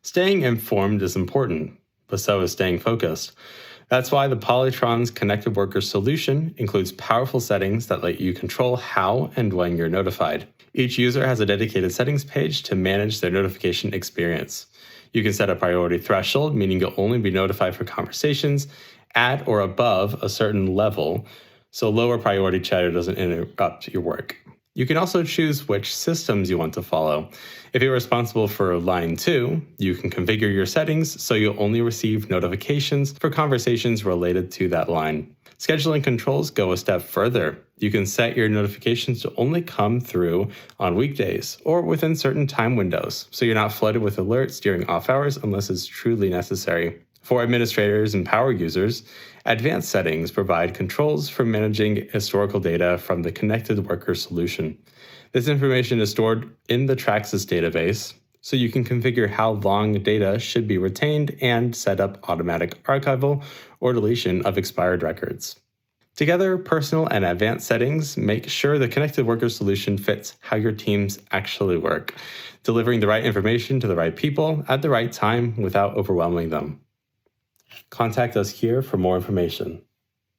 Staying informed is important, but so is staying focused. That's why the Polytron's Connected Worker solution includes powerful settings that let you control how and when you're notified. Each user has a dedicated settings page to manage their notification experience. You can set a priority threshold, meaning you'll only be notified for conversations at or above a certain level, so lower priority chatter doesn't interrupt your work. You can also choose which systems you want to follow. If you're responsible for line 2, you can configure your settings so you'll only receive notifications for conversations related to that line. Scheduling controls go a step further. You can set your notifications to only come through on weekdays or within certain time windows, so you're not flooded with alerts during off hours unless it's truly necessary. For administrators and power users, advanced settings provide controls for managing historical data from the Connected Worker solution. This information is stored in the TrakSYS database, so you can configure how long data should be retained and set up automatic archival or deletion of expired records. Together, personal and advanced settings make sure the Connected Worker solution fits how your teams actually work, delivering the right information to the right people at the right time without overwhelming them. Contact us here for more information.